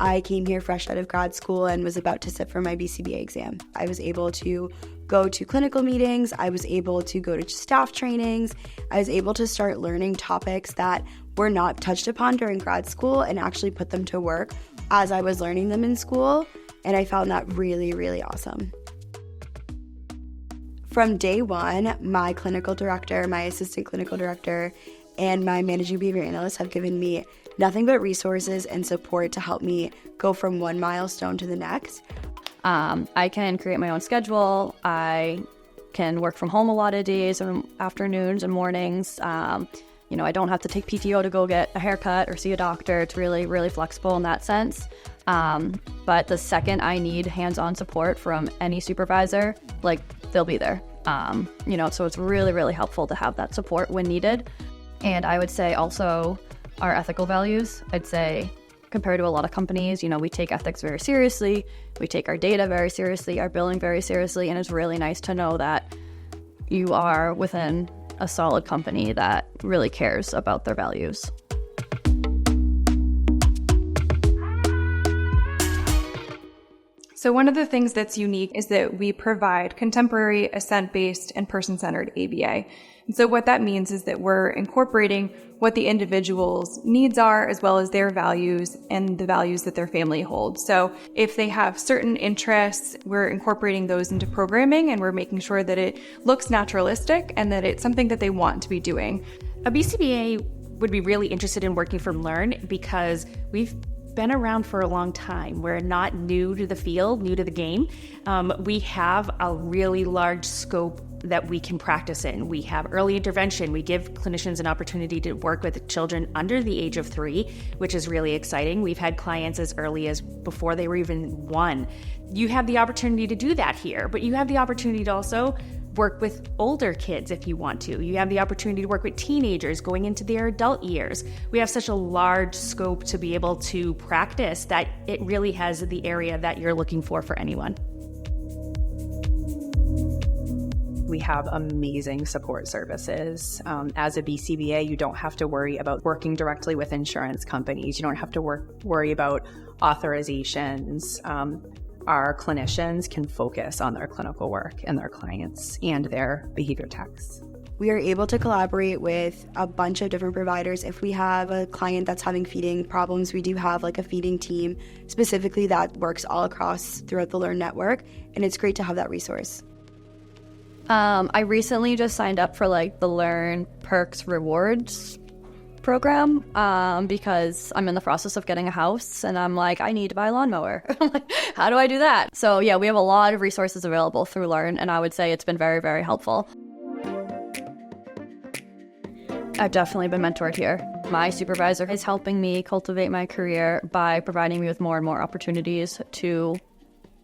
I came here fresh out of grad school and was about to sit for my BCBA exam. I was able to go to clinical meetings, I was able to go to staff trainings, I was able to start learning topics that were not touched upon during grad school and actually put them to work as I was learning them in school, and I found that really, really awesome. From day one, my clinical director, my assistant clinical director, and my managing behavior analyst have given me nothing but resources and support to help me go from one milestone to the next. I can create my own schedule. I can work from home a lot of days and afternoons and mornings. I don't have to take PTO to go get a haircut or see a doctor. It's really, really flexible in that sense. But the second I need hands-on support from any supervisor, they'll be there. So it's really, really helpful to have that support when needed. And I would say also our ethical values. I'd say compared to a lot of companies, we take ethics very seriously. We take our data very seriously, our billing very seriously. And it's really nice to know that you are within a solid company that really cares about their values. So one of the things that's unique is that we provide contemporary, assent-based, and person-centered ABA. And so what that means is that we're incorporating what the individual's needs are, as well as their values and the values that their family holds. So if they have certain interests, we're incorporating those into programming, and we're making sure that it looks naturalistic and that it's something that they want to be doing. A BCBA would be really interested in working from Learn because we've been around for a long time. We're not new to the field, new to the game. We have a really large scope that we can practice in. We have early intervention. We give clinicians an opportunity to work with children under the age of 3, which is really exciting. We've had clients as early as before they were even 1. You have the opportunity to do that here, but you have the opportunity to also work with older kids if you want to. You have the opportunity to work with teenagers going into their adult years. We have such a large scope to be able to practice that it really has the area that you're looking for anyone. We have amazing support services. As a BCBA, you don't have to worry about working directly with insurance companies. You don't have to worry about authorizations. Our clinicians can focus on their clinical work and their clients and their behavior techs. We are able to collaborate with a bunch of different providers. If we have a client that's having feeding problems, we do have a feeding team specifically that works all across throughout the Learn network, and it's great to have that resource. I recently just signed up for the Learn Perks Rewards program because I'm in the process of getting a house and I'm I need to buy a lawnmower. How do I do that? So yeah, we have a lot of resources available through Learn, and I would say it's been very, very helpful. I've definitely been mentored here. My supervisor is helping me cultivate my career by providing me with more and more opportunities to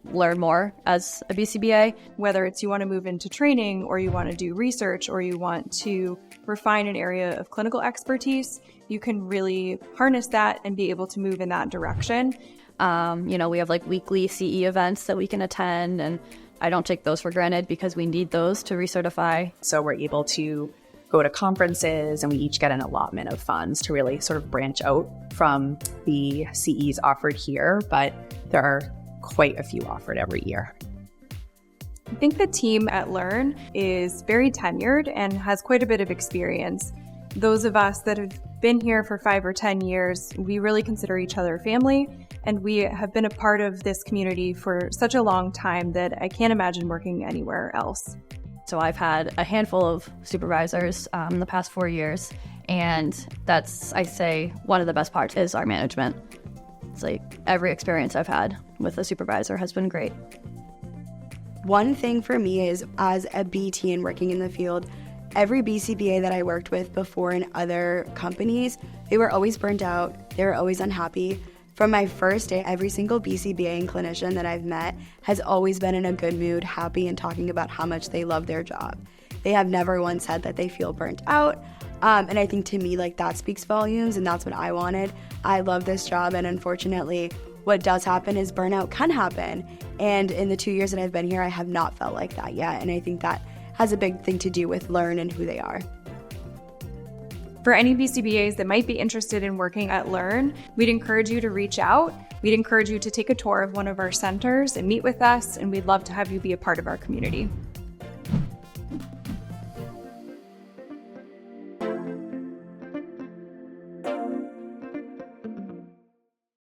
learn more as a BCBA. Whether it's you want to move into training or you want to do research or you want to refine an area of clinical expertise, you can really harness that and be able to move in that direction. We have weekly CE events that we can attend, and I don't take those for granted because we need those to recertify. So we're able to go to conferences, and we each get an allotment of funds to really sort of branch out from the CEs offered here, but there are quite a few offered every year. I think the team at Learn is very tenured and has quite a bit of experience. Those of us that have been here for 5 or 10 years, we really consider each other family, and we have been a part of this community for such a long time that I can't imagine working anywhere else. So I've had a handful of supervisors in the past 4 years, and that's, I say, one of the best parts is our management. It's every experience I've had with a supervisor has been great. One thing for me is, as a BT and working in the field, every BCBA that I worked with before in other companies, they were always burnt out. They were always unhappy. From my first day, every single BCBA and clinician that I've met has always been in a good mood, happy, and talking about how much they love their job. They have never once said that they feel burnt out. And I think to me, that speaks volumes, and that's what I wanted. I love this job, and unfortunately, what does happen is burnout can happen. And in the 2 years that I've been here, I have not felt like that yet. And I think that has a big thing to do with Learn and who they are. For any BCBAs that might be interested in working at Learn, we'd encourage you to reach out. We'd encourage you to take a tour of one of our centers and meet with us, and we'd love to have you be a part of our community.